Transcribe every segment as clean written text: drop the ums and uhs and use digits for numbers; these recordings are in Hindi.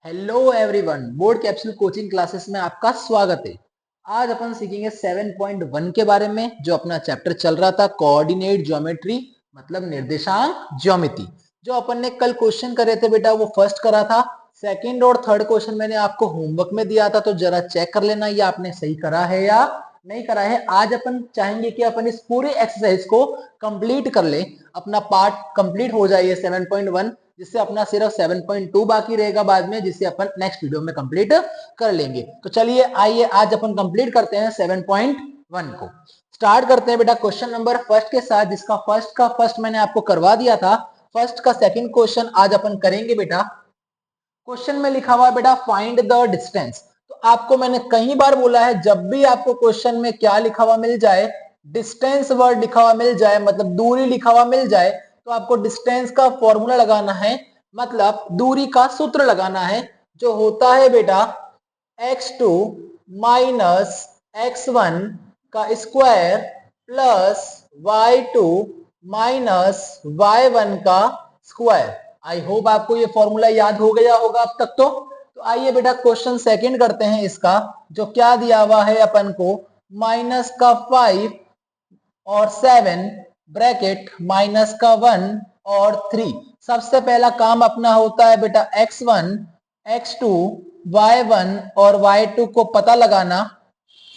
Hello everyone, board capsule coaching classes में आपका स्वागत है। आज अपन सीखेंगे 7.1 के बारे में, जो अपना चैप्टर चल रहा था कोऑर्डिनेट ज्योमेट्री, मतलब निर्देशांक ज्योमिति। जो अपन ने कल क्वेश्चन करे थे बेटा, वो फर्स्ट करा था। सेकंड और थर्ड क्वेश्चन मैंने आपको होमवर्क में दिया था, तो जरा चेक कर लेना ये आपने सही करा है या नहीं करा है। आज अपन चाहेंगे कि अपन इस पूरी एक्सरसाइज को कंप्लीट कर ले, अपना पार्ट कंप्लीट हो जाए 7.1, जिससे अपना सिर्फ 7.2 बाकी रहेगा बाद में, जिसे अपन नेक्स्ट वीडियो में कंप्लीट कर लेंगे। तो चलिए आइए आज अपन कंप्लीट करते हैं 7.1 को। स्टार्ट करते हैं बेटा क्वेश्चन नंबर फर्स्ट के साथ, जिसका फर्स्ट का फर्स्ट मैंने आपको करवा दिया था। फर्स्ट का सेकंड क्वेश्चन आज अपन करेंगे बेटा। क्वेश्चन में लिखा हुआ है बेटा फाइंड द डिस्टेंस। तो आपको मैंने कई बार बोला है, जब भी आपको क्वेश्चन में क्या लिखा हुआ मिल जाए, डिस्टेंस वर्ड लिखा हुआ मिल जाए, मतलब दूरी लिखा हुआ मिल जाए, तो आपको डिस्टेंस का फॉर्मूला लगाना है, मतलब दूरी का सूत्र लगाना है, जो होता है बेटा x2 माइनस x1 का square plus y2 minus y1 का स्क्वायर। आई होप आपको ये फॉर्मूला याद हो गया होगा अब तक। तो आइए बेटा क्वेश्चन सेकंड करते हैं इसका, जो क्या दिया हुआ है अपन को, माइनस का 5 और 7 ब्रैकेट माइनस का 1 और 3। सबसे पहला काम अपना होता है बेटा x1 x2 y1 और y2 को पता लगाना।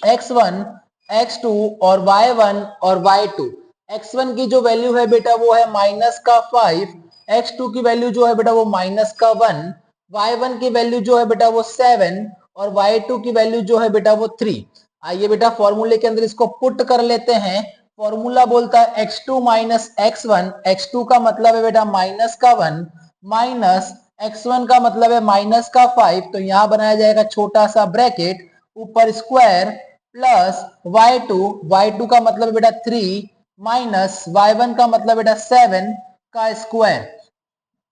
x1 x2 और y1 और y2। x1 की जो वैल्यू है बेटा वो है माइनस का 5, x2 की वैल्यू जो है बेटा वो माइनस का 1, y1 की वैल्यू जो है बेटा वो 7 और y2 की वैल्यू जो है बेटा वो 3। आइए बेटा फॉर्मूले के अंदर इसको पुट कर लेते हैं। फॉर्मूला बोलता है x2 माइनस x1, x2 का मतलब है बेटा माइनस का 1, माइनस x1 का मतलब है माइनस का 5, तो यहां बनाया जाएगा छोटा सा ब्रैकेट, ऊपर स्क्वायर प्लस y2 का मतलब है बेटा 3, माइनस y1 का मतलब बेटा 7 का स्क्वायर।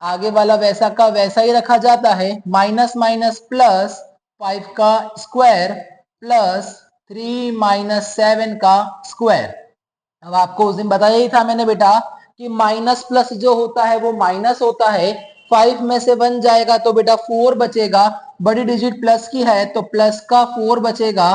आगे वाला वैसा का वैसा ही रखा जाता है, माइनस माइनस प्लस 5 का स्क्वायर प्लस 3 माइनस 7 का स्क्वायर। अब आपको उस दिन बताया ही था मैंने बेटा कि माइनस प्लस जो होता है वो माइनस होता है। 5 में से 1 जाएगा तो बेटा 4 बचेगा, बड़ी डिजिट प्लस की है तो प्लस का 4 बचेगा,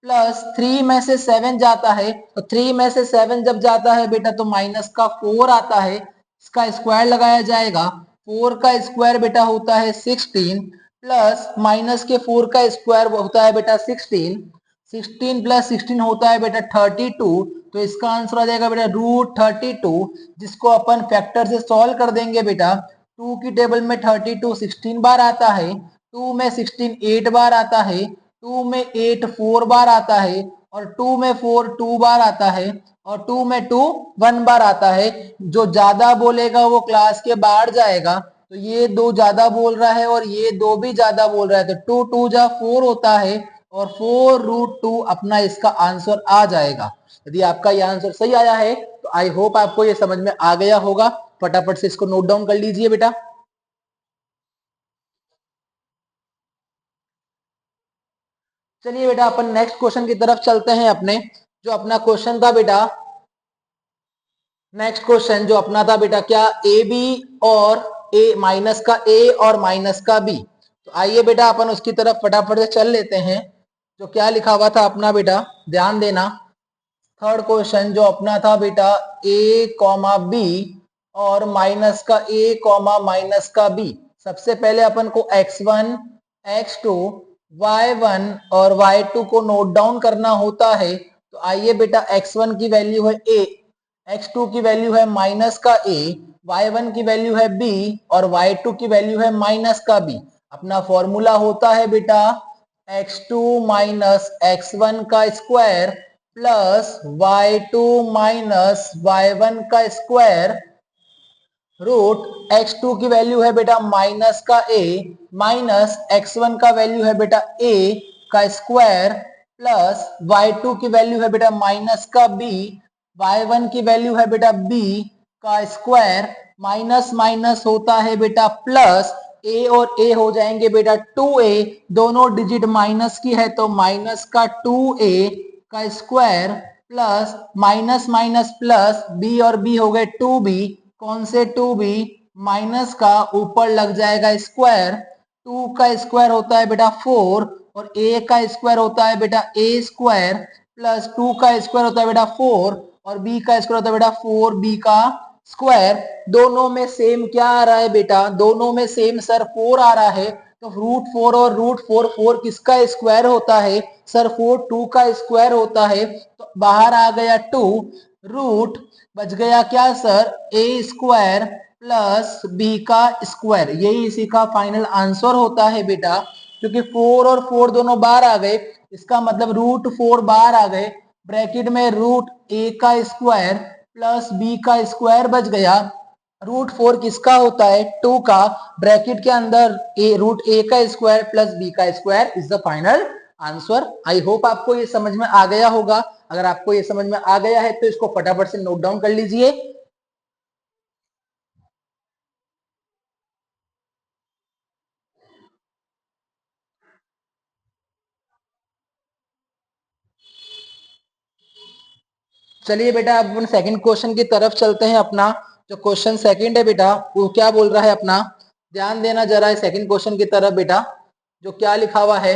प्लस 3 में से 7 जाता है, तो 3 में से 7 जब जाता है बेटा तो माइनस का 4 आता है, इसका स्क्वायर लगाया जाएगा। 4 का स्क्वायर बेटा होता है 16, प्लस माइनस के 4 का स्क्वायर होता है बेटा 16, 16 प्लस 16 होता है बेटा 32, तो इसका आंसर आ जाएगा बेटा √32, जिसको अपन फैक्टर से सॉल्व कर देंगे बेटा। 2 की टेबल में 32 16 बार आता है, 2 में 16 8 बार आता है, 2 में 8 4 बार आता है, और 2 में 4 2 बार आता है, और 2 में 2 1 बार आता है। जो ज्यादा बोलेगा वो क्लास के बाहर जाएगा, तो ये दो ज्यादा बोल रहा है और ये दो भी ज्यादा बोल रहा है, तो 2 2 जा 4 होता है, और 4√2 अपना इसका आंसर आ जाएगा। यदि आपका यह आंसर सही आया है तो आई होप आपको ये समझ में आ गया होगा। फटाफट से इसको नोट डाउन कर लीजिए बेटा। चलिए बेटा अपन नेक्स्ट क्वेश्चन की तरफ चलते हैं अपने। जो अपना क्वेश्चन था बेटा, नेक्स्ट क्वेश्चन जो अपना था बेटा क्या, ए बी और ए माइनस का ए और माइनस का बी। तो आइए बेटा अपन उसकी तरफ फटाफट से चल लेते हैं। जो क्या लिखा हुआ था अपना बेटा, ध्यान देना। थर्ड क्वेश्चन जो अपना था बेटा, ए कॉमा बी और माइनस का ए कॉमा माइनस का बी। सबसे पहले अपन को x1 x2 y1 और y2 को नोट डाउन करना होता है। तो आइए बेटा x1 की वैल्यू है a, x2 की वैल्यू है माइनस का a, y1 की वैल्यू है b और y2 की वैल्यू है माइनस का b। अपना फॉर्मूला होता है बेटा x2 माइनस x1 का square plus y2 minus y1 का स्क्वायर, रूट x2 की वैल्यू है बेटा माइनस का a, माइनस x1 का वैल्यू है बेटा a का स्क्वायर, प्लस y2 की वैल्यू है बेटा माइनस का b, y1 की वैल्यू है बेटा b का स्क्वायर। माइनस माइनस होता है बेटा प्लस, a और a हो जाएंगे बेटा 2a, दोनों डिजिट माइनस की है तो माइनस का 2a का square, plus minus minus plus, b और b हो गए 2b, कौन से 2b, माइनस का ऊपर लग जाएगा स्क्वायर, 2 का स्क्वायर होता है बेटा 4 और a का स्क्वायर होता है बेटा a स्क्वायर प्लस 2 का स्क्वायर होता है बेटा 4 और b का स्क्वायर होता है बेटा 4b का स्क्वायर। दोनों में सेम क्या आ रहा है बेटा, दोनों में सेम सर 4 आ रहा है, तो रूट 4 और रूट 4, 4 किसका स्क्वायर होता है सर, 4 2 का स्क्वायर होता है, तो बाहर आ गया 2, रूट बच गया क्या sir a square plus B का स्क्वायर, यही इसी का फाइनल आंसर होता है बेटा। क्योंकि 4 और 4 दोनों बाहर आ गए, इसका मतलब रूट 4 बाहर आ गए, ब्रैकेट में रूट a का स्क्वायर प्लस b का स्क्वायर बच गया। रूट 4 किसका होता है 2 का, ब्रैकेट के अंदर रूट a का स्क्वायर प्लस b का square is the final answer. I hope आपको ये समझ में आ गया होगा। अगर आपको ये समझ में आ गया है तो इसको फटाफट से नोट डाउन कर लीजिए। चलिए बेटा अब अपन सेकंड क्वेश्चन की तरफ चलते हैं। अपना जो क्वेश्चन सेकंड है बेटा वो क्या बोल रहा है, अपना ध्यान देना जरा है सेकंड क्वेश्चन की तरफ बेटा। जो क्या लिखा हुआ है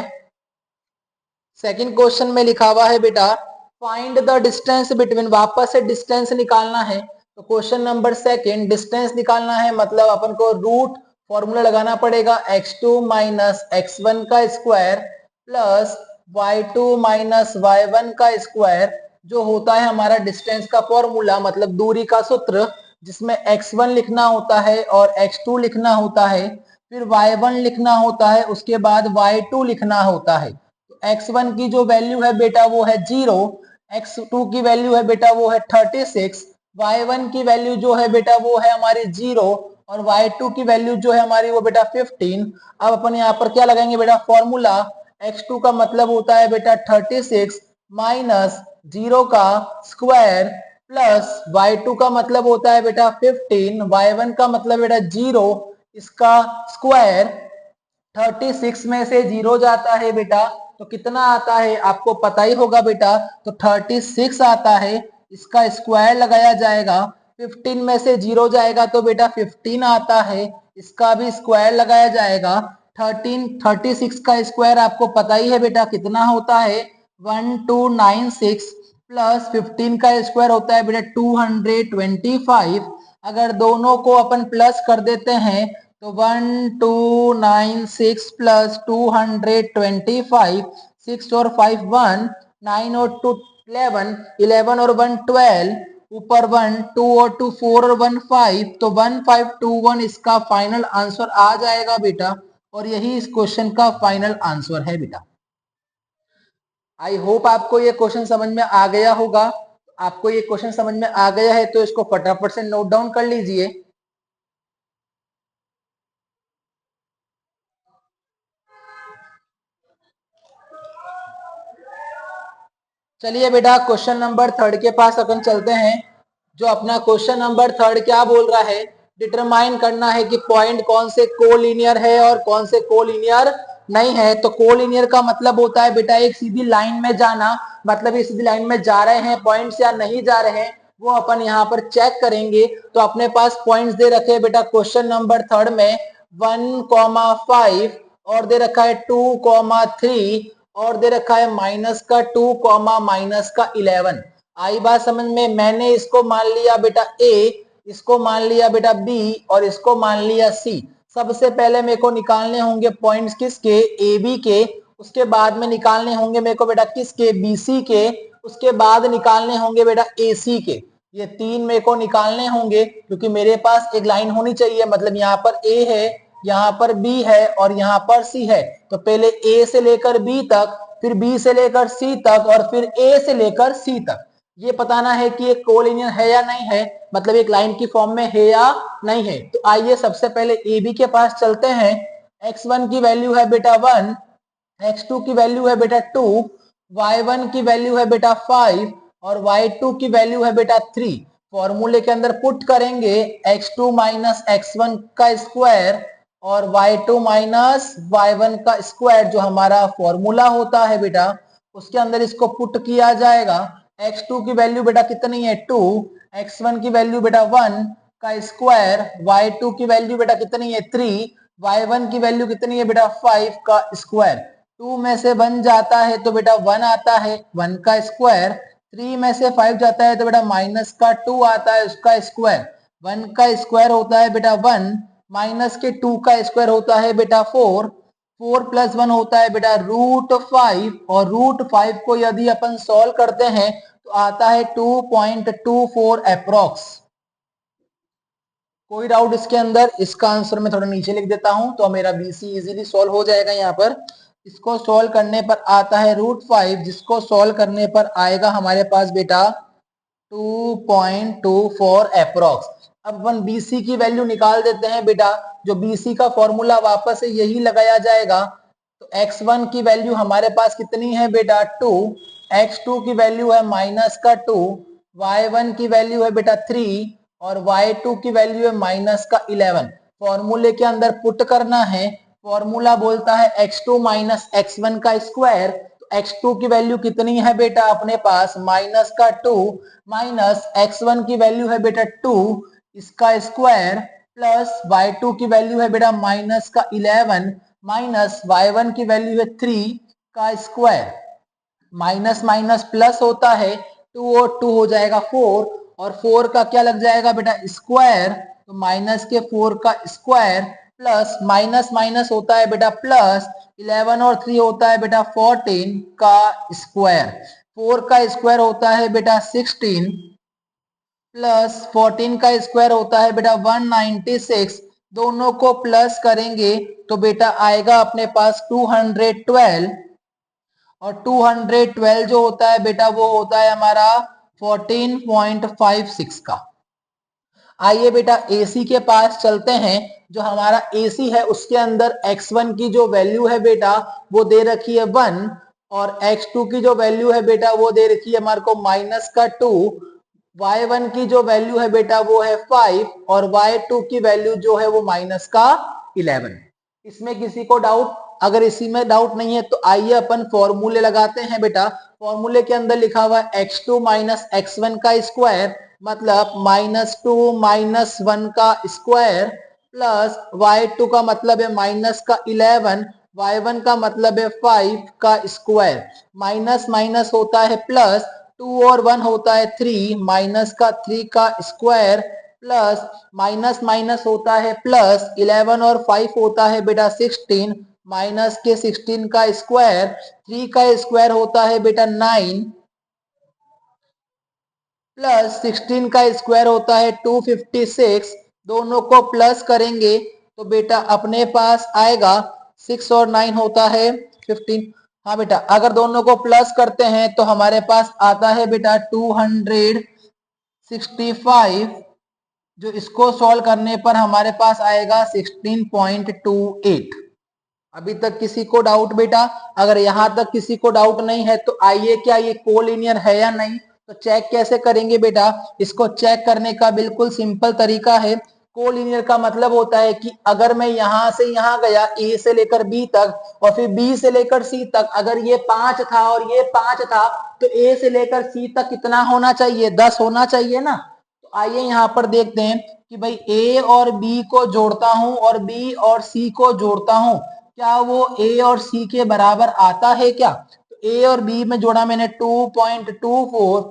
सेकंड क्वेश्चन में, लिखा हुआ है बेटा फाइंड द डिस्टेंस बिटवीन, वापस से डिस्टेंस निकालना है। तो क्वेश्चन नंबर सेकंड डिस्टेंस निकालना है, मतलब अपन को रूट फॉर्मूला लगाना पड़ेगा x2 माइनस x1 का square plus y2 minus y1 का स्क्वायर, जो होता है हमारा डिस्टेंस का फॉर्मूला, मतलब दूरी का सूत्र, जिसमें x1 लिखना होता है और x2 लिखना होता है, फिर y1 लिखना होता है, उसके बाद y2 लिखना होता है। x1 की जो वैल्यू है बेटा वो है 0, x2 की वैल्यू है बेटा वो है 36, y1 की वैल्यू जो है बेटा वो है हमारी 0 और y2 की वैल्यू जो है हमारी वो बेटा 15। अब अपन यहाँ पर क्या लगाएंगे बेटा फॉर्मूला, x2 का मतलब होता है बेटा 36 माइनस 0 का स्क्वायर प्लस y2 का मतलब होता है बेटा 15, y1 का मतलब बेटा 0 इसका स्क्वायर। 36 में से 0 जाता है बेटा तो कितना आता है आपको पता ही होगा बेटा, तो 36 आता है, इसका स्क्वायर लगाया जाएगा। 15 में से 0 जाएगा तो बेटा 15 आता है, इसका भी स्क्वायर लगाया जाएगा। 36 का स्क्वायर आपको पता ही है बेटा कितना होता है 1296 प्लस 15 का स्क्वायर होता है बेटा 225। अगर दोनों को अपन प्लस कर देते हैं तो 1296 प्लस 225, 6 और 5 1, 9 और 2 11, 11 और 1 12, ऊपर 1 2 और 2 4 और 1 5, तो 1521 इसका फाइनल आंसर आ जाएगा बेटा, और यही इस क्वेश्चन का फाइनल आंसर है बेटा। आई होप आपको ये क्वेश्चन समझ में आ गया होगा। आपको ये क्वेश्चन समझ में आ गया है तो इसको फटाफट से नोट डाउन कर लीजिए। चलिए बेटा क्वेश्चन नंबर थर्ड के पास अपन चलते हैं। जो अपना क्वेश्चन नंबर थर्ड क्या बोल रहा है, डिटरमाइन करना है कि पॉइंट कौन से कोलिनियर है और कौन से कोलिनियर नहीं है। तो कोलिनियर का मतलब होता है बेटा एक सीधी लाइन में जाना, मतलब ये सीधी लाइन में जा रहे हैं पॉइंट्स या नहीं जा रहे हैं वो अपन यहाँ पर चेक करेंगे। तो अपने पास पॉइंट्स दे रखे हैं बेटा क्वेश्चन नंबर थर्ड में 1,5 और दे रखा है 2,3 और दे रखा है माइनस का 2 कॉमा माइनस का 11। आई बात समझ में, मैंने इसको मान लिया बेटा ए, इसको मान लिया बेटा बी और इसको मान लिया सी। सबसे पहले मेरे को निकालने होंगे पॉइंट्स किसके, ए बी के, उसके बाद में निकालने होंगे मेरे को बेटा किसके, बी सी के, उसके बाद निकालने होंगे बेटा ए सी के। ये तीन मेरे को निकालने होंगे क्योंकि मेरे पास एक लाइन होनी चाहिए, मतलब यहाँ पर ए है, यहाँ पर बी है और यहाँ पर सी है। तो पहले ए से लेकर बी तक, फिर बी से लेकर सी तक और फिर ए से लेकर सी तक, ये बताना है कि एक कोलिनियर है या नहीं है, मतलब एक लाइन की फॉर्म में है या नहीं है। तो आइए सबसे पहले ए बी के पास चलते हैं। x1 की वैल्यू है बेटा 1, x2 की वैल्यू है बेटा 2, y1 की वैल्यू है बेटा 5 और y2 की वैल्यू है बेटा 3। फॉर्मूले के अंदर पुट करेंगे x2 माइनस x1 का स्क्वायर और y2 माइनस y1 का स्क्वायर, जो हमारा फॉर्मूला होता है बेटा उसके अंदर इसको पुट किया जाएगा। x2 की वैल्यू बेटा कितनी है 2, x1 की वैल्यू बेटा 1 का स्क्वायर, y2 की वैल्यू बेटा कितनी है 3, y1 की वैल्यू कितनी है बेटा 5 का स्क्वायर, 2 में से 1 जाता है तो बेटा 1 आता है 1 का स्क्वायर, 3 में से 5 जाता है तो बेटा माइनस का 2 आता है उसका स्क्वायर, 1 का स्क्वायर होता है बेटा 1, माइनस के 2 का स्क्वायर होता है बेटा 4, 4 प्लस 1 होता है बेटा √5, और √5 को यदि अपन सॉल्व करते हैं तो आता है 2.24 अप्रोक्स। कोई डाउट इसके अंदर? इसका आंसर मैं थोड़ा नीचे लिख देता हूं तो मेरा बीसी इजीली सॉल्व हो जाएगा। यहाँ पर इसको सॉल्व करने पर आता है √5, जिसको सॉल्व करने पर आएगा हमारे पास बेटा 2.24 अप्रोक्स। अब अपन बीसी की वैल्यू निकाल देते हैं बेटा, जो बीसी का फॉर्मूला वापस से यही लगाया जाएगा। तो x1 की वैल्यू हमारे पास कितनी है बेटा 2, x2 की वैल्यू है माइनस का 2, y1 की वैल्यू है बेटा 3 और y2 की वैल्यू है माइनस का 11। फॉर्मूले के अंदर पुट करना है, फॉर्मूला बोलता है x2 माइनस x1 का स्क्वायर, तो x2 की वैल्यू कितनी है बेटा अपने पास माइनस का 2 माइनस x1 की वैल्यू है बेटा 2 इसका स्क्वायर प्लस y2 की वैल्यू है बेटा माइनस का 11 माइनस y1 की वैल्यू है 3 का स्क्वायर, माइनस माइनस प्लस होता है 2 और 2 हो जाएगा 4, और 4 का क्या लग जाएगा बेटा स्क्वायर, तो माइनस के 4 का स्क्वायर प्लस माइनस माइनस होता है बेटा प्लस, 11 और 3 होता है बेटा 14 का स्क्वायर, 4 का स्क्वायर होता है बेटा 16 प्लस 14 का स्क्वायर होता है बेटा 196, दोनों को प्लस करेंगे तो बेटा आएगा अपने पास 212, और 212 जो होता है बेटा वो होता है हमारा 14.56 का। आइए बेटा AC के पास चलते हैं। जो हमारा AC है उसके अंदर x1 की जो वैल्यू है बेटा वो दे रखी है 1, और x2 की जो वैल्यू है बेटा वो दे रखी है हमारे को माइनस का 2, y1 की जो वैल्यू है बेटा वो है 5, और y2 की वैल्यू जो है वो माइनस का 11। इसमें किसी को डाउट? अगर इसी में डाउट नहीं है तो आइए अपन फॉर्मूले लगाते हैं बेटा। फॉर्मूले के अंदर लिखा हुआ है x2 माइनस x1 का स्क्वायर, मतलब -2 -1 का स्क्वायर प्लस y2 का मतलब है माइनस का 11, y1 का मतलब है 5 का स्क्वायर, माइनस माइनस होता है प्लस, 2 और 1 होता है 3, माइनस का 3 का स्क्वायर प्लस माइनस माइनस होता है प्लस, 11 और 5 होता है बेटा 16, माइनस के 16 का स्क्वायर, 3 का स्क्वायर होता है बेटा 9 प्लस 16 का स्क्वायर होता है 256, दोनों को प्लस करेंगे तो बेटा अपने पास आएगा 6 और 9 होता है 15। हाँ बेटा, अगर दोनों को प्लस करते हैं तो हमारे पास आता है बेटा 265, जो इसको सॉल्व करने पर हमारे पास आएगा 16.28। अभी तक किसी को डाउट बेटा? अगर यहां तक किसी को डाउट नहीं है तो आइए, क्या ये कोलिनियर है या नहीं, तो चेक कैसे करेंगे बेटा? इसको चेक करने का बिल्कुल सिंपल तरीका है। कोलिनियर का मतलब होता है कि अगर मैं यहां से यहां गया ए से लेकर बी तक और फिर बी से लेकर सी तक, अगर ये 5 था और ये 5 था तो ए से लेकर सी तक कितना होना चाहिए? 10 होना चाहिए ना। तो आइए यहाँ पर देखते हैं कि भाई ए और बी को जोड़ता हूं और बी और सी को जोड़ता हूं, क्या वो ए और सी के बराबर आता है क्या? तो ए और बी में जोड़ा मैंने 2.24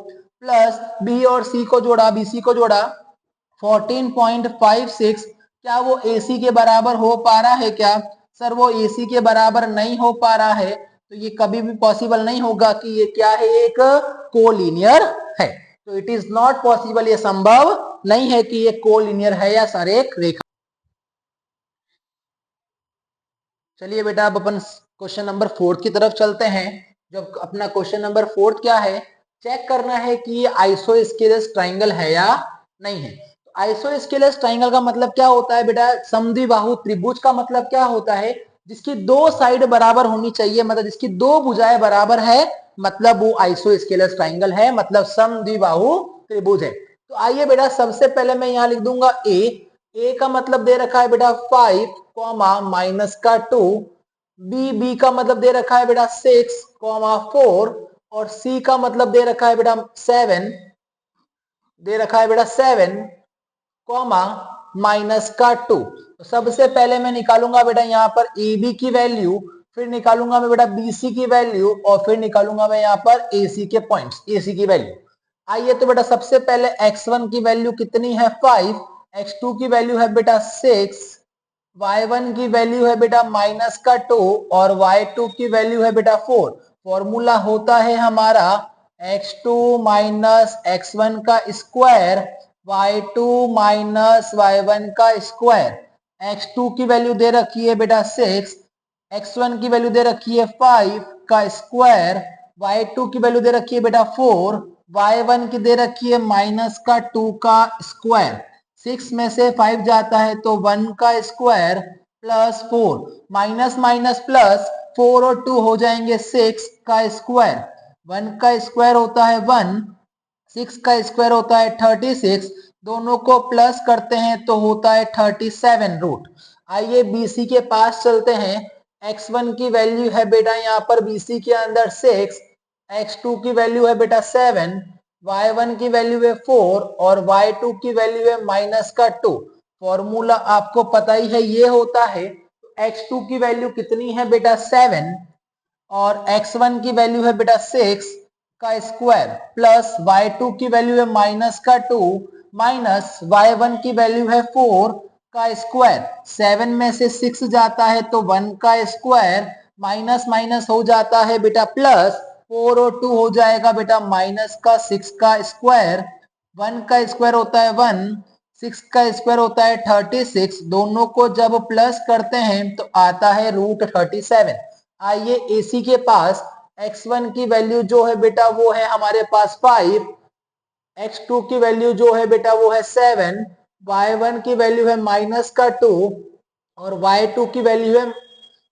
प्लस बी और सी को जोड़ा, बीसी को जोड़ा 14.56, क्या वो एसी के बराबर हो पा रहा है क्या? सर वो एसी के बराबर नहीं हो पा रहा है, तो ये कभी भी पॉसिबल नहीं होगा कि ये क्या है, एक कोलिनियर है। तो इट इज नॉट पॉसिबल, ये संभव नहीं है कि ये कोलिनियर है या सर एक रेखा। चलिए बेटा अब अपन क्वेश्चन नंबर 4 की तरफ चलते हैं। जो अपना क्वेश्चन नंबर 4 क्या है, चेक करना है कि ये आइसोस्केलेस ट्राइंगल है या नहीं है। तो आइसोस्केलेस ट्राइंगल का मतलब क्या होता है बेटा? समद्विबाहु त्रिभुज का मतलब क्या होता है? जिसकी दो साइड बराबर होनी चाहिए, मतलब जिसकी दो भुजाएं बराबर है, मतलब वो आइसोस्केलेस ट्राइंगल है, मतलब समद्विबाहु त्रिभुज है। तो आइए बेटा, सबसे पहले मैं यहाँ लिख दूंगा ए का मतलब दे रखा है बेटा 5 कॉमा माइनस का 2, बी का मतलब दे रखा है बेटा 6 कॉमा 4, और सी का मतलब दे रखा है बेटा 7, दे रखा है बेटा 7 कॉमा माइनस का 2। तो सबसे पहले मैं निकालूंगा बेटा यहाँ पर ए बी की वैल्यू, फिर निकालूंगा मैं बेटा बी सी की वैल्यू, और फिर निकालूंगा मैं यहाँ पर ए सी के पॉइंट्स, ए सी की वैल्यू। आइए तो बेटा सबसे पहले x1 की वैल्यू कितनी है 5, x2 की वैल्यू है बेटा 6, y1 की वैल्यू है बेटा माइनस का 2 और y2 की वैल्यू है बेटा 4। फॉर्मूला होता है हमारा x2 माइनस x1 का स्क्वायर, y2 माइनस y1 का स्क्वायर। x2 की वैल्यू दे रखी है बेटा 6, x1 की वैल्यू दे रखी है 5 का स्क्वायर, y2 की वैल्यू दे रखी है बेटा 4, y1 की दे रखी है माइनस का 2 का स्क्वायर। 6 में से 5 जाता है तो 1 का square plus 4, minus minus plus, 4 और 2 हो जाएंगे 6 का स्क्वायर, 1 का स्क्वायर होता है 1, 6 का स्क्वायर होता है 36, दोनों को प्लस करते हैं तो होता है 37 रूट। आइए बीसी के पास चलते हैं। x1 की वैल्यू है बेटा यहाँ पर बीसी के अंदर 6, x2 की वैल्यू है बेटा 7, y1 की वैल्यू है 4 और y2 की वैल्यू है माइनस का 2। फॉर्मूला आपको पता ही है ये होता है, x2 की वैल्यू कितनी है बेटा 7 और x1 की वैल्यू है बेटा 6 का स्क्वायर प्लस y2 की वैल्यू है माइनस का 2 माइनस y1 की वैल्यू है 4 का स्क्वायर। 7 में से 6 जाता है तो 1 का स्क्वायर, माइनस माइनस हो जाता है बेटा प्लस, 4 और 2 हो जाएगा बेटा माइनस का 6 का स्क्वायर, 1 का स्क्वायर होता है 1, 6 का स्क्वायर होता है 36, दोनों को जब प्लस करते हैं तो आता है रूट 37। आइए एसी के पास x1 की वैल्यू जो है बेटा वो है हमारे पास 5, x2 की वैल्यू जो है बेटा वो है 7, y1 की वैल्यू है माइनस का 2 और y2 की वैल्यू है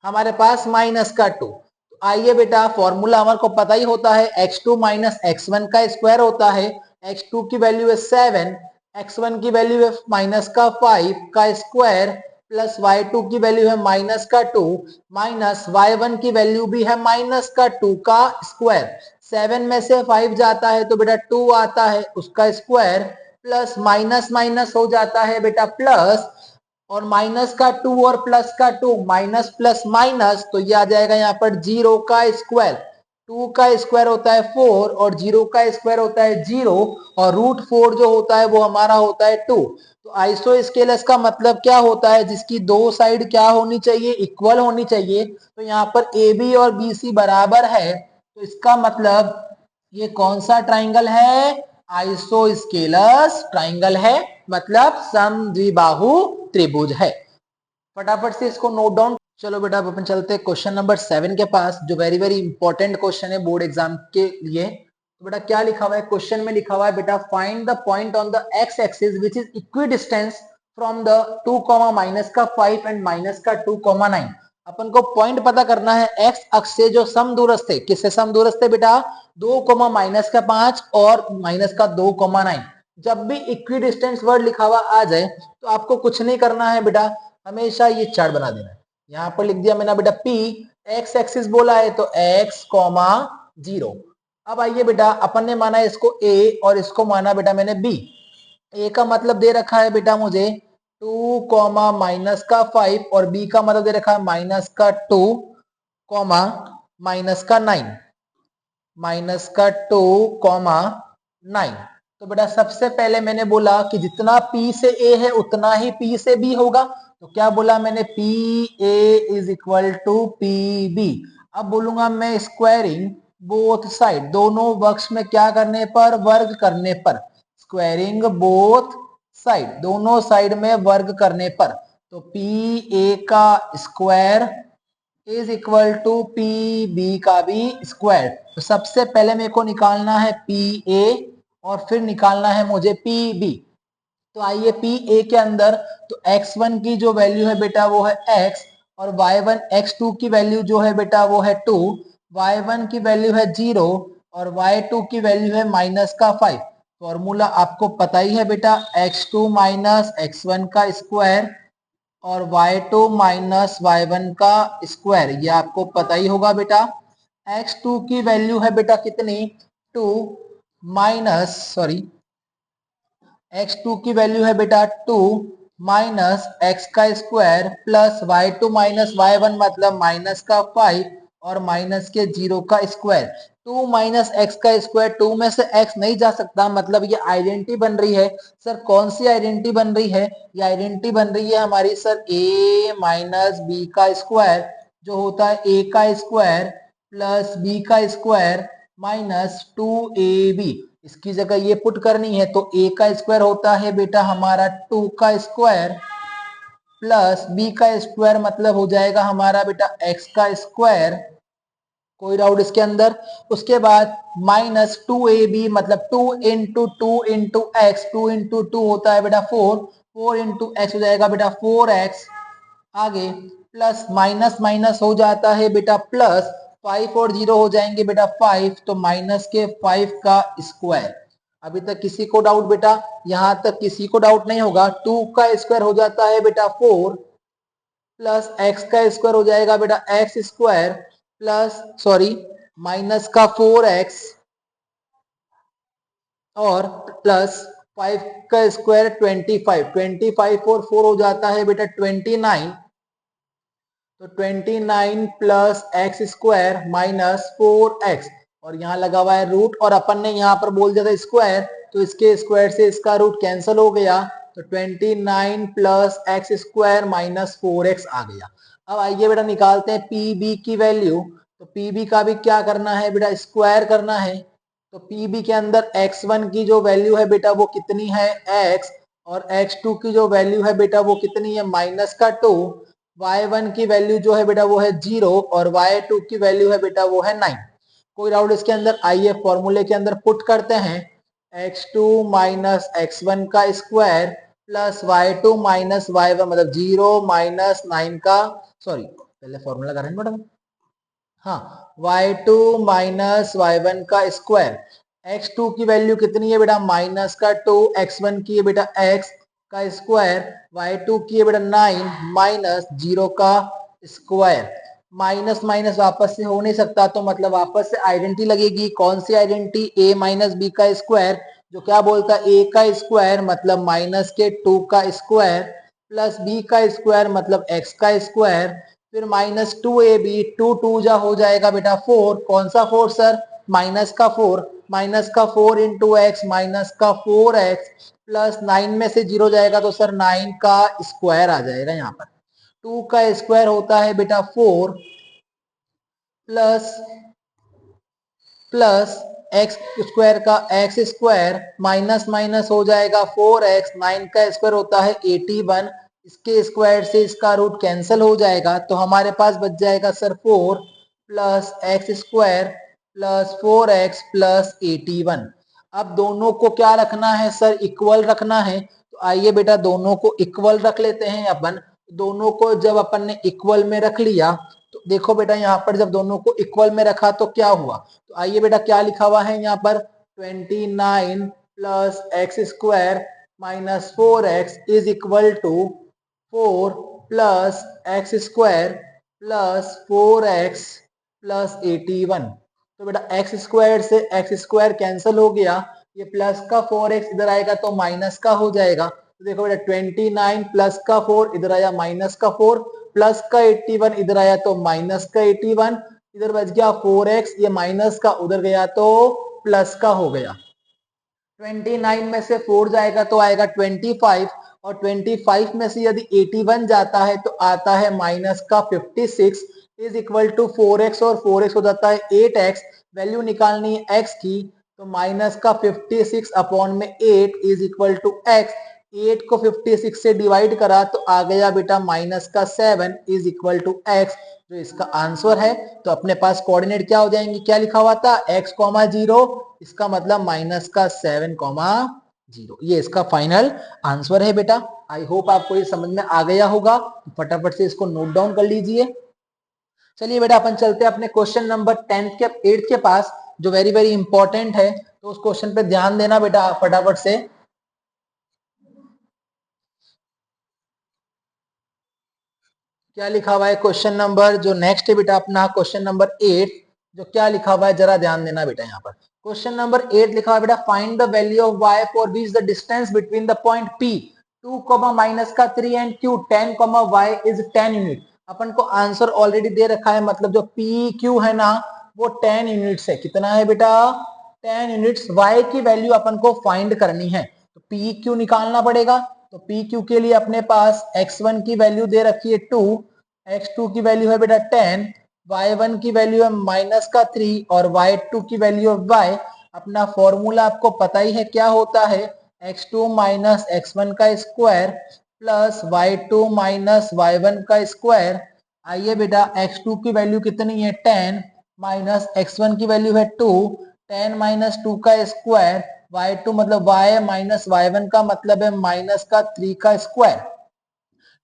हमारे पास माइनस का 2। तो आइए बेटा फॉर्मूला हमारे को पता ही होता है, x2 माइनस x1 का स्क्वायर होता है, x2 की वैल्यू है 7, x1 की वैल्यू है माइनस का 5 का स्क्वायर प्लस y2 की वैल्यू है माइनस का 2 माइनस y1 की वैल्यू भी है माइनस का 2 का स्क्वायर। 7 में से 5 जाता है तो बेटा 2 आता है उसका स्क्वायर प्लस माइनस माइनस हो जाता है बेटा प्लस, और माइनस का 2 और प्लस का 2, माइनस प्लस माइनस तो ये आ जाएगा यहाँ पर 0 का स्क्वायर। 2 का स्क्वायर होता है 4 और 0 का स्क्वायर होता है 0 और रूट 4 जो होता है वो हमारा होता है 2। तो आइसोस्केलस का मतलब क्या होता है, जिसकी दो साइड क्या होनी चाहिए, इक्वल होनी चाहिए। तो यहाँ पर ए बी और बी सी बराबर है तो इसका मतलब ये कौन सा ट्राइंगल है, आइसोस्केलस ट्राइंगल है, मतलब समद्विबाहु त्रिभुज है। फटाफट से इसको नोट डाउन। चलो बेटा अब अपन चलते हैं क्वेश्चन नंबर 7 के पास, जो वेरी वेरी इंपॉर्टेंट क्वेश्चन है बोर्ड एग्जाम के लिए। तो बेटा क्या लिखा हुआ है क्वेश्चन में, लिखा हुआ है बेटा find the point on the x axis which is equidistance from the 2 minus का 5 एंड माइनस का 2 9। अपन को पॉइंट पता करना है एक्स अक्ष से जो समदूरस्थ है, किससे समदूरस्थ है बेटा 2 माइनस का 5 और माइनस का 2 9। जब भी इक्विडिस्टेंस वर्ड लिखा हुआ आ जाए तो आपको कुछ नहीं करना है बेटा, हमेशा ये चार्ट बना देना है। यहाँ पर लिख दिया मैंने बेटा P, एक्स एक्सिस बोला है तो x, 0। अब आइए बेटा अपन ने माना इसको A और इसको माना बेटा मैंने B। A का मतलब दे रखा है बेटा मुझे 2 माइनस का 5 और B का मतलब दे रखा है माइनस का 2 माइनस का 9, माइनस का 2 9। तो बेटा सबसे पहले मैंने बोला कि जितना P से A है उतना ही P से B होगा। तो क्या बोला मैंने, P A is equal to P B. अब बोलूंगा मैं स्क्वायरिंग बोथ साइड, दोनों पक्ष में क्या करने पर, वर्ग करने पर, स्क्वायरिंग बोथ साइड, दोनों साइड में वर्ग करने पर। तो पी ए का square is equal to P B का भी स्क्वायर। तो सबसे पहले मेरे को निकालना है पी ए और फिर निकालना है मुझे पी बी। तो आइए पी ए के अंदर, तो x1 की जो वैल्यू है बेटा वो है x और y1, x2 की वैल्यू जो है बेटा वो है 2, y1 की वैल्यू है 0 और y2 की वैल्यू है माइनस का 5। फॉर्मूला आपको पता ही है बेटा, x2 माइनस x1 का स्क्वायर और y2 माइनस y1 का स्क्वायर, ये आपको पता ही होगा बेटा। x2 की वैल्यू है बेटा कितनी 2 माइनस, सॉरी x2 की वैल्यू है बेटा 2 माइनस एक्स का square plus y2 minus y1 मतलब माइनस का 5 और माइनस के 0 का स्क्वायर। 2 माइनस एक्स का स्क्वायर, 2 में से x नहीं जा सकता, मतलब ये आइडेंटिटी बन रही है। सर कौन सी आइडेंटिटी बन रही है? ये आइडेंटिटी बन रही है हमारी सर a माइनस बी का स्क्वायर, जो होता है a का स्क्वायर प्लस b का स्क्वायर माइनस 2ab। इसकी जगह ये पुट करनी है तो a का स्क्वायर होता है बेटा हमारा 2 का स्क्वायर प्लस b का स्क्वायर मतलब हो जाएगा हमारा बेटा x का स्क्वायर। कोई डाउट इसके अंदर? उसके बाद माइनस 2ab मतलब 2 into two into x, 2 into two होता है बेटा 4, 4 इंटू एक्स हो जाएगा बेटा 4x। आगे प्लस माइनस माइनस हो जाता है बेटा प्लस, 5 और 0 हो जाएंगे बेटा 5, तो माइनस के 5 का स्क्वायर। अभी तक किसी को डाउट बेटा? यहां तक किसी को डाउट नहीं होगा। 2 का स्क्वायर हो जाता है बेटा 4 प्लस एक्स का स्क्वायर हो जाएगा बेटा x square plus sorry minus का 4x और प्लस 5 का स्क्वायर 25, 25 और 4 हो जाता है बेटा 29, तो 29 plus x square minus 4x और यहाँ लगा हुआ है रूट, और अपन ने यहाँ पर बोल दिया था स्क्वायर, तो इसके स्क्वायर से इसका रूट कैंसिल हो गया, तो 29 plus x square minus 4x आ गया। अब आइए बेटा निकालते हैं पी बी की वैल्यू। तो पी बी का भी क्या करना है बेटा? स्क्वायर करना है। तो पी बी के अंदर x1 की जो वैल्यू है बेटा वो कितनी है? x, और x2 की जो वैल्यू है बेटा वो कितनी है? माइनस का 2। y1 की वैल्यू जो है बेटा वो है 0 और y2 की वैल्यू है बेटा वो है 9। कोई डाउट इसके अंदर? आइए फॉर्मूले के अंदर पुट करते हैं। x2 माइनस x1 का square plus y2 minus y1 मतलब 0 माइनस 9 का, सॉरी पहले फॉर्मूला कर रहे हैं मैडम, हाँ y2 माइनस y1 का स्क्वायर। x2 की वैल्यू कितनी है बेटा? माइनस का 2, x1 की है बेटा x का स्क्वायर, y2 की है बेटा 9 माइनस 0 का स्क्वायर। माइनस माइनस वापस से हो नहीं सकता, तो मतलब वापस से आइडेंटिटी लगेगी। कौन सी आइडेंटिटी? a माइनस बी का स्क्वायर, जो क्या बोलता है a का स्क्वायर मतलब माइनस के 2 का स्क्वायर प्लस b का स्क्वायर मतलब x का स्क्वायर, फिर माइनस 2ab, 2 जा हो जाएगा बेटा 4। कौन सा 4 सर? माइनस का 4, माइनस का 4 इंटू एक्स माइनस का 4x प्लस 9 में से 0 जाएगा तो सर 9 का स्क्वायर आ जाएगा। यहाँ पर 2 का स्क्वायर होता है बेटा 4 प्लस प्लस एक्स स्क्वायर का एक्स स्क्वायर माइनस माइनस हो जाएगा 4x, 9 का स्क्वायर होता है 81, इसके स्क्वायर से इसका रूट कैंसिल हो जाएगा, तो हमारे पास बच जाएगा sir 4 plus x square plus 4x plus 81। अब दोनों को क्या रखना है सर? इक्वल रखना है। तो आइए बेटा दोनों को इक्वल रख लेते हैं अपन। दोनों को जब अपन ने इक्वल में रख लिया तो देखो बेटा यहाँ पर जब दोनों को इक्वल में रखा तो क्या हुआ? तो आइए बेटा क्या लिखा हुआ है यहाँ पर? 29 plus x square minus 4x is equal to 4 plus x square plus 4x plus 81। तो बेटा एक्स स्क्वायर से एक्स स्क्वायर कैंसिल हो गया, ये प्लस का 4x इधर आएगा तो माइनस का हो जाएगा। तो देखो बेटा 29 प्लस का 4 इधर आया माइनस का 4, प्लस का 81 इधर आया तो माइनस का 81, इधर बच गया 4x, ये माइनस का उधर गया तो प्लस का हो गया। 29 में से 4 जाएगा तो आएगा 25, और 25 में से यदि 81 जाता है तो आता है माइनस का 56 इज इक्वल टू 4x, और 4x हो जाता है 8x। वैल्यू निकालनी है x की, तो माइनस का 56 अपॉन में 8 इज इक्वल टू x। 8 को 56 से डिवाइड करा तो आ गया बेटा माइनस का 7 इज इक्वल टू x, जो इसका आंसर है। तो अपने पास कोऑर्डिनेट क्या हो जाएंगे? क्या लिखा हुआ था? x, 0, इसका मतलब माइनस का 7, 0। ये इसका फाइनल आंसर है बेटा। आई होप आपको ये समझ में आ गया होगा। फटाफट से इसको नोट डाउन कर लीजिए। चलिए बेटा अपन चलते हैं अपने क्वेश्चन नंबर 10 के 8 के पास, जो वेरी वेरी इंपॉर्टेंट है। तो उस क्वेश्चन पे ध्यान देना बेटा फटाफट से। क्या लिखा हुआ है क्वेश्चन नंबर जो नेक्स्ट है बेटा अपना क्वेश्चन नंबर 8, जो क्या लिखा हुआ है जरा ध्यान देना बेटा। यहाँ पर क्वेश्चन नंबर 8 लिखा हुआ है बेटा, find the value of y for which the distance between the point P 2 comma minus का 3 and Q 10 comma y is 10 unit. अपन को आंसर ऑलरेडी दे रखा है, मतलब जो पी क्यू है ना वो 10 यूनिट्स है। कितना है बेटा? 10 यूनिट्स। वाई की वैल्यू अपन को फाइंड करनी है, तो पी क्यू निकालना पड़ेगा। तो पी क्यू के लिए अपने पास x1 की वैल्यू दे रखी है 2, x2 की वैल्यू है बेटा 10, y1 की वैल्यू है माइनस का 3 और y2 की वैल्यू है y। अपना फॉर्मूला आपको पता ही है क्या होता है, x2 माइनस x1 का square plus y2 minus y1 का स्क्वायर। आइए बेटा x2 की वैल्यू कितनी है 10 माइनस x1 की वैल्यू है 2, 10 माइनस 2 का स्क्वायर, y2 मतलब y माइनस y1 का मतलब है माइनस का 3 का स्क्वायर।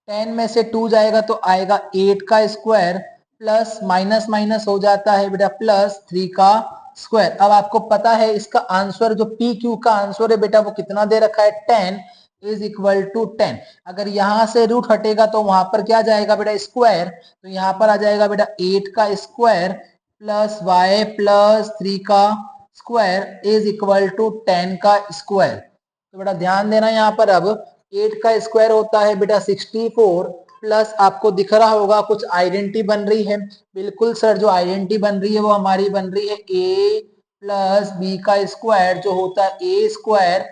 10 में से 2 जाएगा तो आएगा 8 का स्क्वायर प्लस माइनस माइनस हो जाता है बेटा प्लस 3 का स्क्वायर। अब आपको पता है इसका आंसर जो पी क्यू का आंसर है बेटा वो कितना दे रखा है 10 इज इक्वल टू 10। अगर यहां से रूट हटेगा तो वहां पर क्या जाएगा बेटा स्क्वायर, तो यहां पर आ जाएगा बेटा 8 का स्क्वायर प्लस वाई प्लस 3 का स्क्वायर इज इक्वल टू 10 का स्क्वायर। तो बेटा ध्यान देना यहाँ पर, अब 8 का स्क्वायर होता है बेटा 64 प्लस आपको दिख रहा होगा कुछ आइडेंटिटी बन रही है। बिल्कुल सर, जो आइडेंटिटी बन रही है वो हमारी बन रही है a प्लस बी का स्क्वायर जो होता है A square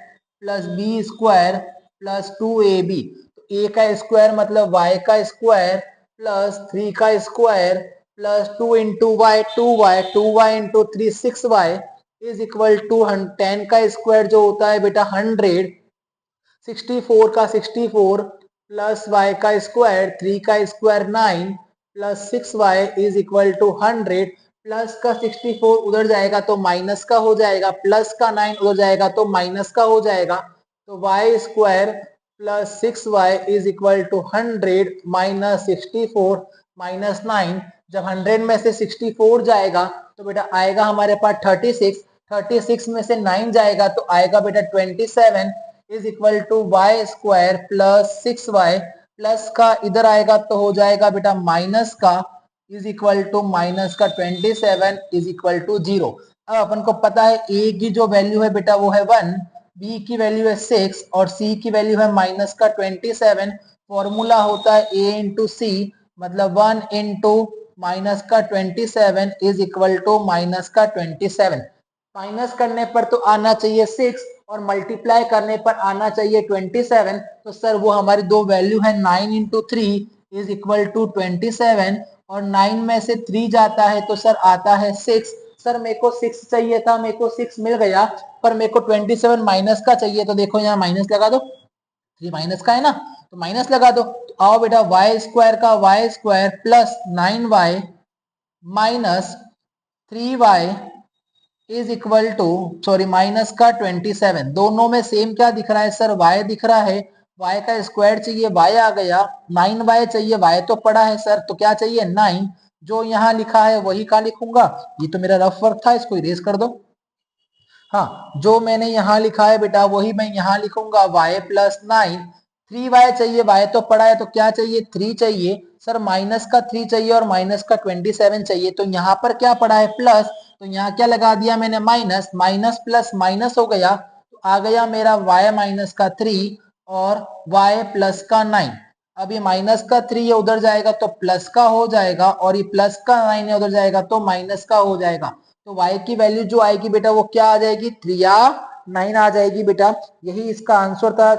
plus B square plus 2ab। तो a का स्क्वायर मतलब y का स्क्वायर प्लस 3 का square plus 2 into y 2y into 3 6y is equal to 10 का स्क्वायर जो होता है बेटा 100, 64 का 64 प्लस y का स्क्वायर 3 का square 9 plus 6y is equal to 100। Plus का 64 उधर जाएगा तो माइनस का हो जाएगा, प्लस का 9 उधर जाएगा तो माइनस का हो जाएगा। तो y square plus 6y is equal to 100 minus 64 minus 9। जब 100 में से 64 जाएगा तो बेटा आएगा हमारे पास 36, 36 में से 9 जाएगा तो आएगा बेटा 27 is equal to y square plus 6y plus का इधर आएगा तो हो जाएगा बेटा माइनस का इज इक्वल टू माइनस का 27 इज इक्वल टू 0। अब अपन को पता है a की जो वैल्यू है बेटा वो है 1, b की वैल्यू है 6 और c की वैल्यू है माइनस का 27। फॉर्मूला होता है a इंटू सी मतलब 1 इंटू माइनस का 27 इज इक्वल टू माइनस का 27। माइनस करने पर तो आना चाहिए 6 और मल्टीप्लाई करने पर आना चाहिए 27। तो सर वो हमारी दो वैल्यू है 9 इंटू 3 इज इक्वल टू 27 और 9 में से 3 जाता है तो सर आता है 6। सर मेरे को 6 चाहिए था, मेरे को 6 मिल गया, पर मेरे को 27 माइनस का चाहिए। तो देखो यहाँ माइनस लगा दो, 3 माइनस का है ना तो माइनस लगा दो। तो आओ बेटा वाई स्क्वायर का y square plus 9y minus 3y is equal to sorry minus का 27। दोनों में सेम क्या दिख रहा है सर? y दिख रहा है, y का स्क्वायर चाहिए y आ गया, 9y चाहिए y तो पड़ा है सर, तो क्या चाहिए 9। जो यहाँ लिखा है वही का लिखूंगा, ये तो मेरा रफ वर्क था, इसको इरेज कर दो। हाँ, जो मैंने यहाँ लिखा है बेटा वही मैं यहाँ लिखूंगा y प्लस 9। 3y चाहिए, y तो पड़ा है तो क्या चाहिए 3 चाहिए सर, माइनस का 3 चाहिए और माइनस का 27 चाहिए। तो यहाँ पर क्या पड़ा है प्लस, तो यहाँ क्या लगा दिया मैंने माइनस, माइनस प्लस माइनस हो गया तो आ गया मेरा y माइनस का 3 और y प्लस का 9। अब ये माइनस का 3 ये उधर जाएगा तो प्लस का हो जाएगा और ये प्लस का 9 उधर जाएगा तो माइनस का हो जाएगा। तो y की वैल्यू जो आएगी बेटा वो क्या आ जाएगी 3 या 9 आ जाएगी बेटा, यही इसका आंसर था।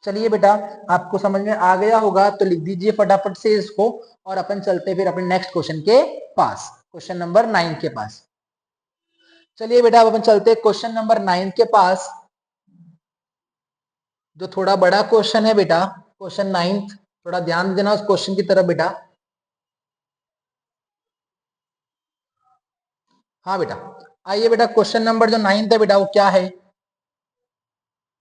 चलिए बेटा आपको समझ में आ गया होगा तो लिख दीजिए फटाफट से इसको और अपन चलते फिर अपने नेक्स्ट क्वेश्चन के पास, क्वेश्चन नंबर 9 के पास। चलिए बेटा अब अपन चलते क्वेश्चन नंबर 9 के पास, जो थोड़ा बड़ा क्वेश्चन है बेटा, क्वेश्चन 9। थोड़ा ध्यान देना उस क्वेश्चन की तरफ बेटा। हाँ बेटा, आइए बेटा क्वेश्चन नंबर जो 9 है बेटा वो क्या है,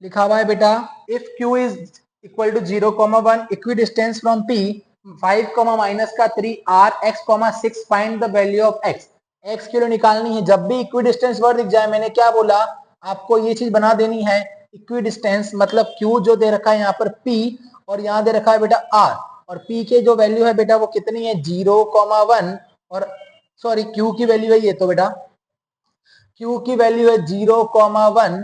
लिखा हुआ है बेटा if q is equal to 0,1 equidistant from p 5, minus का 3 r x, 6 find the value of x। x की वैल्यू निकालनी है। जब भी इक्वी डिस्टेंस वर्ड दिख जाए, मैंने क्या बोला आपको ये चीज बना देनी है, इक्वी डिस्टेंस मतलब q जो दे रखा है यहाँ पर p और यहाँ दे रखा है बेटा r, और p के जो वैल्यू है बेटा वो कितनी है 0,1 और सॉरी q की वैल्यू है ये, तो बेटा q की वैल्यू है 0,1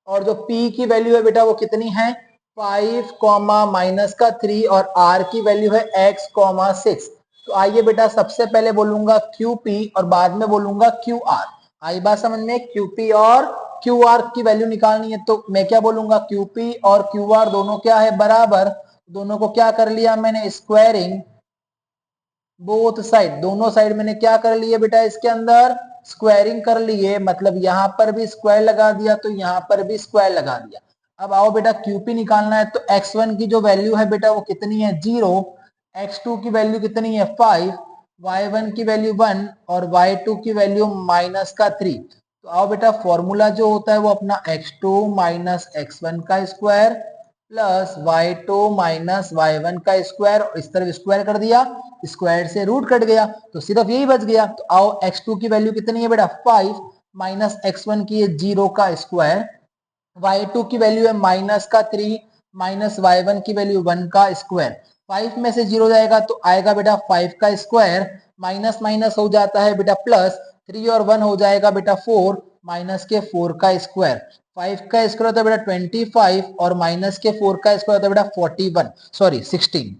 और जो p की वैल्यू है बेटा वो कितनी है 5 कॉमा माइनस का 3 और r की वैल्यू है x कॉमा 6। तो आइए बेटा सबसे पहले बोलूंगा QP और बाद में बोलूंगा QR। आई बात समझ में? QP और QR की वैल्यू निकालनी है तो मैं क्या बोलूंगा, QP और QR दोनों क्या है, बराबर। दोनों को क्या कर लिया मैंने, स्क्वायरिंग बोथ साइड। दोनों साइड मैंने क्या कर लिए बेटा, इसके अंदर स्क्वायरिंग कर लिए, मतलब यहां पर भी स्क्वायर लगा दिया तो यहां पर भी स्क्वायर लगा दिया। अब आओ बेटा QP निकालना है तो x1 की जो वैल्यू है बेटा वो कितनी है, 0। x2 की वैल्यू कितनी है, 5। y1 की वैल्यू 1 और y2 की वैल्यू माइनस का 3। तो आओ बेटा फॉर्मूला जो होता है वो अपना x2 माइनस x1 का square plus y2 minus y1 का स्क्वायर, इस तरफ स्क्वायर कर दिया, स्क्वायर से रूट कट गया तो सिर्फ यही बच गया। तो आओ x2 की वैल्यू कितनी है बेटा, 5 माइनस x1 की है 0 का स्क्वायर, y2 की वैल्यू है माइनस का 3 माइनस y1 की वैल्यू 1 का स्क्वायर। 5 में से 0 जाएगा तो आएगा बेटा 5 का स्क्वायर, माइनस माइनस हो जाता है बेटा प्लस, 3 और 1 हो जाएगा बेटा 4 माइनस के 4 का स्क्वायर। 5 का स्क्वायर होता है बेटा 25 और माइनस के 4 का स्क्वायर होता है बेटा 41, सॉरी 16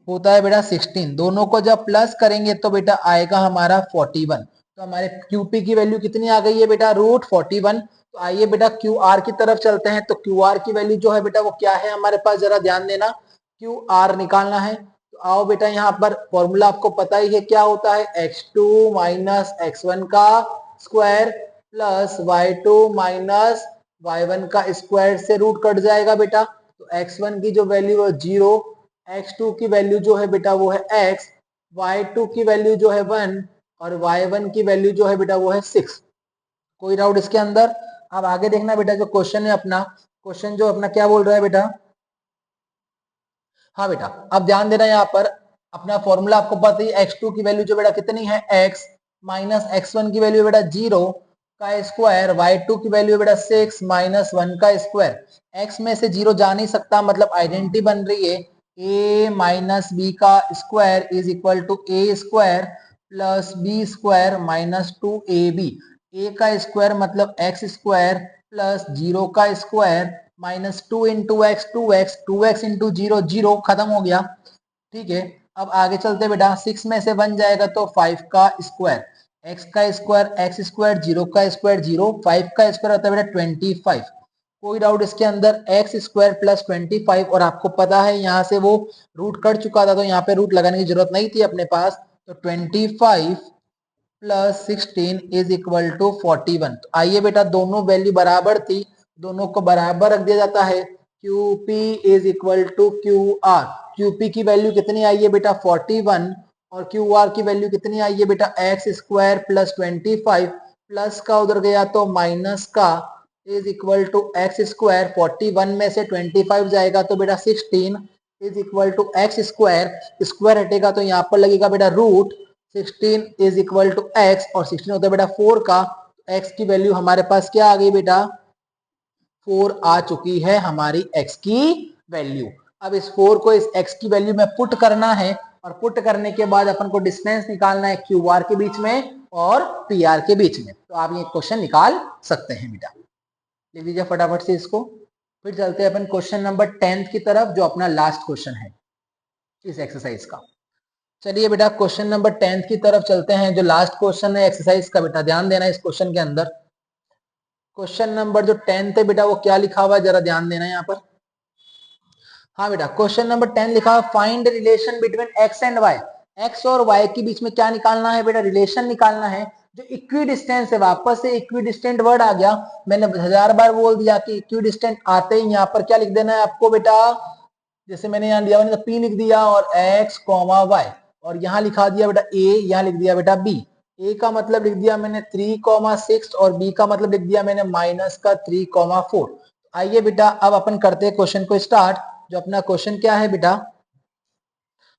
होता है बेटा 16। दोनों को जब प्लस करेंगे तो बेटा आएगा हमारा 41। तो हमारे QP की वैल्यू कितनी आ गई है बेटा, √41। तो आइए बेटा QR की तरफ चलते हैं। तो QR की वैल्यू जो है बेटा वो क्या है हमारे पास, जरा ध्यान देना, QR निकालना है। तो आओ बेटा यहाँ पर फॉर्मूला आपको पता ही है क्या होता है, x2 माइनस x1 का square plus y2 minus y1 का स्क्वायर से रूट कट जाएगा बेटा। तो x1 की जो वैल्यू है 0, x2 की वैल्यू जो है बेटा वो है x, y2 की वैल्यू जो है 1 और y1 की वैल्यू जो है बेटा वो है 6। कोई डाउट इसके अंदर? अब आगे देखना बेटा, जो क्वेश्चन है अपना, क्वेश्चन जो अपना क्या बोल रहा है बेटा, हाँ बेटा अब ध्यान देना, यहाँ पर अपना फॉर्मूला आपको पता है, x2 की वैल्यू जो बेटा कितनी है, x माइनस x1 की वैल्यू बेटा 0 का स्क्वायर, y2 की वैल्यू बेटा 6 माइनस 1 का स्क्वायर। x में से 0 जा नहीं सकता, मतलब आइडेंटिटी बन रही है, a माइनस बी का square is equal to a square plus B square minus 2ab। a का स्क्वायर मतलब x स्क्वायर प्लस 0 का square minus 2 into x 2x into 0 0 खत्म हो गया। ठीक है, अब आगे चलते बेटा, 6 में से 1 जाएगा तो 5 का स्क्वायर, x का स्क्वायर x स्क्वायर 0 का स्क्वायर 0, 5 का स्क्वायर होता है बेटा 25। कोई डाउट इसके अंदर, एक्स स्क्वायर प्लस 25 और आपको पता है यहाँ से वो रूट कट चुका था तो यहाँ पे रूट लगाने की जरूरत नहीं थी अपने पास। तो 25 प्लस 16 इज इक्वल टू 41। तो आइए बेटा दोनों वैल्यू बराबर थी, दोनों को बराबर रख दिया जाता है, QP is equal to QR। QP की वैल्यू कितनी आई है बेटा 41 और QR की वैल्यू कितनी आई है बेटा x स्क्वायर प्लस 25, प्लस का उधर गया तो माइनस का is equal to x square. 41 में से 25 जाएगा तो बेटा 16 is equal to x square, square हटेगा तो यहाँ पर लगेगा बेटा root, 16 is equal to x और 16 होता है बेटा 4 का, एक्स की वैल्यू हमारे पास क्या आ गई बेटा 4 आ चुकी है हमारी x की वैल्यू। अब इस 4 को इस x की वैल्यू में पुट करना है और पुट करने के बाद अपन को डिस्टेंस निकालना है QR के बीच में और PR के बीच में। तो आप ये क्वेश्चन निकाल सकते हैं बेटा, लिख लीजिए फटाफट से इसको। फिर चलते हैं अपन क्वेश्चन नंबर 10 की तरफ, जो अपना लास्ट क्वेश्चन है इस एक्सरसाइज का। चलिए बेटा क्वेश्चन नंबर 10 की तरफ चलते हैं, जो लास्ट क्वेश्चन है एक्सरसाइज का। बेटा ध्यान देना इस क्वेश्चन के अंदर, क्वेश्चन नंबर जो 10 है बेटा वो क्या लिखा हुआ है, जरा ध्यान देना यहाँ पर। हाँ बेटा क्वेश्चन नंबर 10 लिखा हुआ, find relation between x and y। x और y के बीच में क्या निकालना है बेटा, रिलेशन निकालना है। जो इक्वी डिस्टेंस है, वापस से इक्वी डिस्टेंट वर्ड आ गया, मैंने 1000 बार बोल दिया कि इक्वी डिस्टेंट आते ही यहाँ पर क्या लिख देना है आपको बेटा, जैसे मैंने यहाँ दिया, मैंने तो P लिख दिया और x, y और यहाँ लिखा दिया बेटा a, यहाँ लिख दिया बेटा b। a का मतलब लिख दिया मैंने 3,6 और b का मतलब लिख दिया मैंने माइनस का 3,4। आइए बेटा अब अपन करते हैं क्वेश्चन को स्टार्ट। जो अपना क्वेश्चन क्या है बेटा,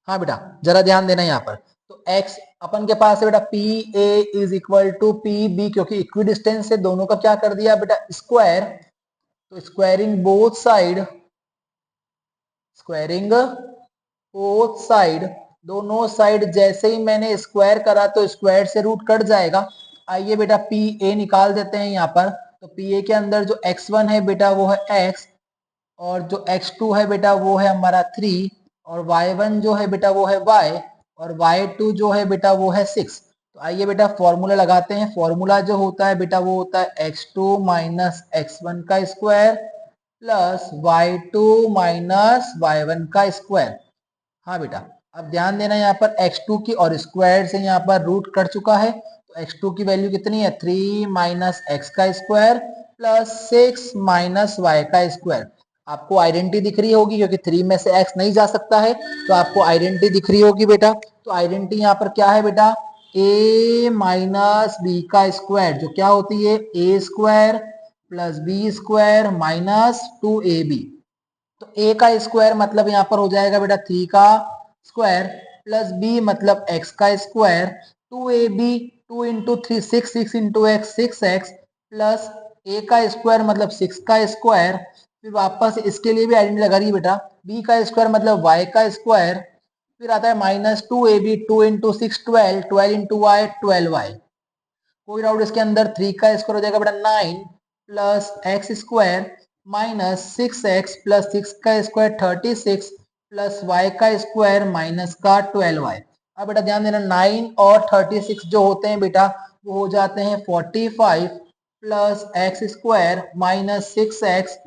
हाँ बेटा जरा ध्यान देना यहाँ पर। तो x अपन के पास है बेटा P A is equal to P B, क्योंकि इक्वी डिस्टेंस से दोनों का क्या कर दिया बेटा स्क्वायर। तो squaring both side, squaring both side, दोनों साइड जैसे ही मैंने स्क्वायर करा तो स्क्वायर से रूट कट जाएगा। आइए बेटा पी ए निकाल देते हैं यहाँ पर। तो पी ए के अंदर जो x1 है बेटा वो है x और जो x2 है बेटा वो है हमारा 3, और y1 जो है बेटा वो है y, और y2 जो है बेटा वो है 6। तो आइए बेटा फॉर्मूला लगाते हैं। फॉर्मूला जो होता है बेटा वो होता है x2 माइनस x1 का square plus y2 minus y1 का स्क्वायर। हाँ बेटा, अब ध्यान देना यहाँ पर x2 की और स्क्वायर से यहाँ पर रूट कट चुका है, तो x2 की वैल्यू कितनी है 3 माइनस एक्स का स्क्वायर प्लस 6 माइनस वाई का स्क्वायर। आपको आइडेंटिटी दिख रही होगी क्योंकि 3 में से x नहीं जा सकता है, तो आपको आइडेंटिटी दिख रही होगी बेटा। तो आइडेंटिटी यहाँ पर क्या है बेटा, a माइनस बी का स्क्वायर, जो क्या होती है a square plus B square minus 2ab। तो a का स्क्वायर मतलब यहाँ पर हो जाएगा बेटा 3 का स्क्वायर प्लस b मतलब x का square, 2ab, 2 into 3 6, 6 into x 6x plus a का स्क्वायर मतलब 6 का स्क्वायर। फिर वापस इसके लिए भी आइडेंटिटी लगा रही है बेटा, b का स्क्वायर मतलब y का स्क्वायर, फिर आता है minus 2ab, 2 into 6 12, 12 into Y 12y। कोई डाउट इसके अंदर, 3 का स्क्वायर हो जाएगा बेटा 9 plus x square minus 6x plus 6 का स्क्वायर 36 प्लस y का स्क्वायर माइनस का 12y। अब बेटा ध्यान देना 9 और 36 जो होते हैं बेटा वो हो जाते हैं 45 plus x square minus 6x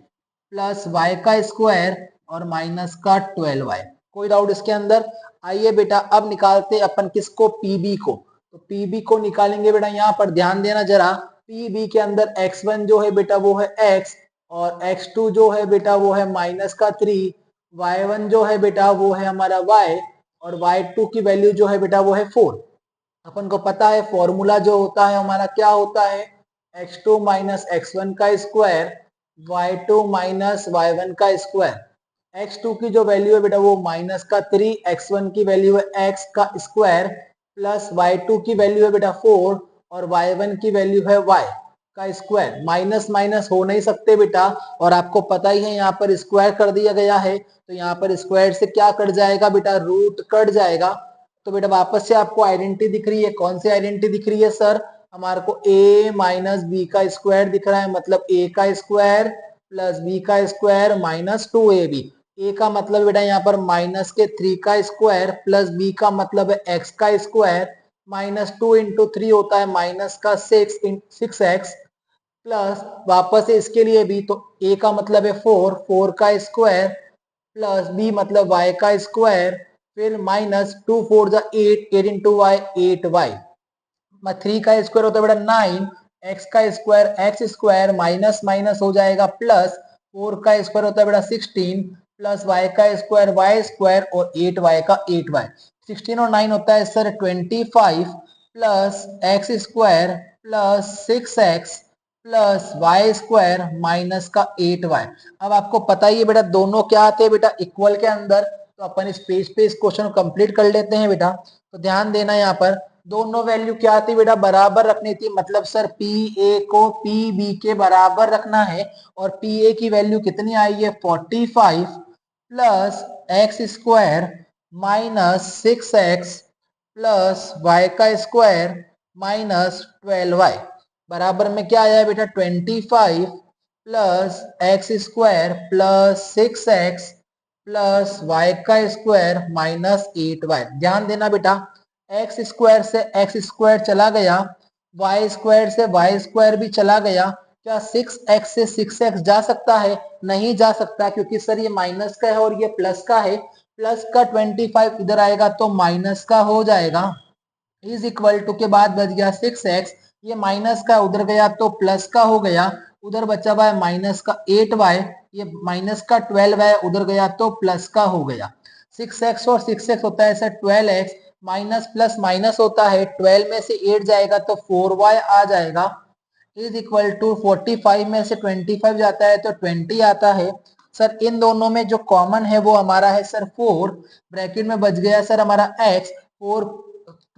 plus y का स्क्वायर और माइनस का 12y। कोई डाउट इसके अंदर? आइए बेटा अब निकालते अपन किसको, पीबी को। तो पीबी को निकालेंगे बेटा, यहाँ पर ध्यान देना जरा, पीबी के अंदर x1 जो है बेटा वो है x, और x2 जो है बेटा वो है माइनस का 3, y1 जो है बेटा वो है हमारा y, और y2 की वैल्यू जो है बेटा वो है 4। अपन को पता है फॉर्मूला जो होता है हमारा क्या होता है, x2 माइनस x1 का स्क्वायर y2 माइनस y1 का स्क्वायर। x2 की जो वैल्यू है बेटा वो माइनस का 3, x1 की वैल्यू है x का स्क्वायर प्लस y2 की वैल्यू है बेटा 4, और y1 की वैल्यू है y का स्क्वायर। माइनस माइनस हो नहीं सकते बेटा, और आपको पता ही है यहाँ पर स्क्वायर कर दिया गया है, तो यहाँ पर स्क्वायर से क्या कट जाएगा बेटा, रूट कट जाएगा। तो बेटा वापस से आपको आइडेंटिटी दिख रही है, कौन सी आइडेंटिटी दिख रही है सर, हमारे को a माइनस बी का स्क्वायर दिख रहा है, मतलब a का स्क्वायर प्लस b का स्क्वायर माइनस 2ab। a का मतलब बेटा यहाँ पर माइनस के 3 का स्क्वायर प्लस b का मतलब है x का स्क्वायर माइनस 2 इंटू 3 होता है माइनस का 6x प्लस वापस से इसके लिए भी, तो a का मतलब है 4, 4 का स्क्वायर प्लस b मतलब y का स्क्वायर, फिर माइनस 2 4 जा 8, 8 इंटू वाई 8y। 3 का स्क्वायर होता है बेटा 9, x का square x square minus minus हो जाएगा प्लस, 4 का स्क्वायर होता है बेटा 16 प्लस y का स्क्वायर y स्क्वायर और 8y का 8y। 16 और 9 होता है sir 25 plus x square plus 6x plus y square minus का 8y। अब आपको पता ही है बेटा दोनों क्या आते हैं बेटा, इक्वल के अंदर, तो अपन इस पेज पे इस क्वेश्चन को कंप्लीट कर लेते हैं बेटा। तो ध्यान देना यहाँ पर दोनों वैल्यू क्या थी बेटा, बराबर रखनी थी, मतलब सर पी ए को पी बी के बराबर रखना है, और पी ए की वैल्यू कितनी आई है 45 plus x square minus 6x plus y का स्क्वायर माइनस 12y बराबर में क्या आया बेटा 25 plus x square plus 6x plus y का स्क्वायर माइनस 8y। ध्यान देना बेटा एक्स स्क्वायर से एक्स स्क्वायर चला गया, वाई स्क्वायर से वाई स्क्वायर भी चला गया। क्या 6x से 6x जा सकता है? नहीं जा सकता, क्योंकि सर ये माइनस का है और ये प्लस का है। प्लस का 25 इधर आएगा तो माइनस का हो जाएगा, इज इक्वल टू के बाद बच गया 6x, ये माइनस का उधर गया तो प्लस का हो गया, उधर बचा हुआ है माइनस का 8y, ये माइनस का 12y उधर गया तो प्लस का हो गया। 6x और 6x होता है sir 12x, minus plus minus होता है, 12 में से 8 जाएगा तो 4y आ जाएगा, इज इक्वल टू 45 में से 25 जाता है तो 20 आता है। सर इन दोनों में जो कॉमन है वो हमारा है सर 4, ब्रैकेट में बच गया सर हमारा x। 4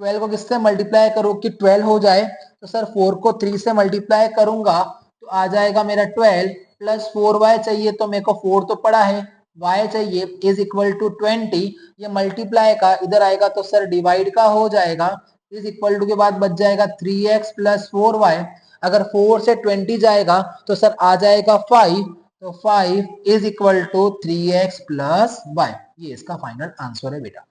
12 को किससे मल्टीप्लाई करो कि 12 हो जाए, तो सर 4 को 3 से मल्टीप्लाई करूंगा तो आ जाएगा मेरा 12 प्लस 4y चाहिए, तो मेरे को 4 तो पड़ा है, y चाहिए, इज इक्वल टू 20। ये मल्टीप्लाई का इधर आएगा तो सर डिवाइड का हो जाएगा, इज इक्वल टू के बाद बच जाएगा 3x प्लस 4y। अगर 4 से 20 जाएगा तो सर आ जाएगा 5, तो 5 is equal to 3x plus y, ये इसका फाइनल आंसर है बेटा।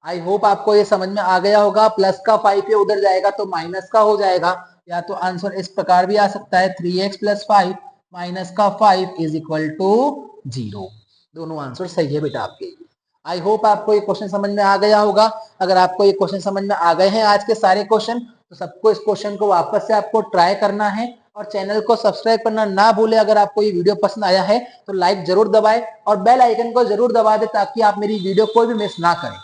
आई होप आपको ये समझ में आ गया होगा। प्लस का 5 ये उधर जाएगा तो माइनस का हो जाएगा, या तो आंसर इस प्रकार भी आ सकता है 3x प्लस 5 माइनस का 5 इज इक्वल टू 0। दोनों आंसर सही है बेटा आपके। आई होप आपको ये क्वेश्चन समझ में आ गया होगा। अगर आपको ये क्वेश्चन समझ में आ गए हैं आज के सारे क्वेश्चन, तो सबको इस क्वेश्चन को वापस से आपको ट्राई करना है और चैनल को सब्सक्राइब करना ना भूले। अगर आपको ये वीडियो पसंद आया है तो लाइक जरूर दबाएं और बेल आइकन को जरूर दबा दें ताकि आप मेरी वीडियो कोई भी मिस ना करें।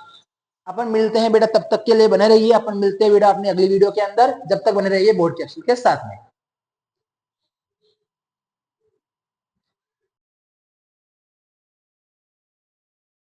अपन मिलते हैं बेटा, तब तक के लिए बने रहिए। अपन मिलते हैं बेटा अपनी अगली वीडियो के अंदर। जब तक बने रहिए बोर्ड कैप्सूल के साथ में।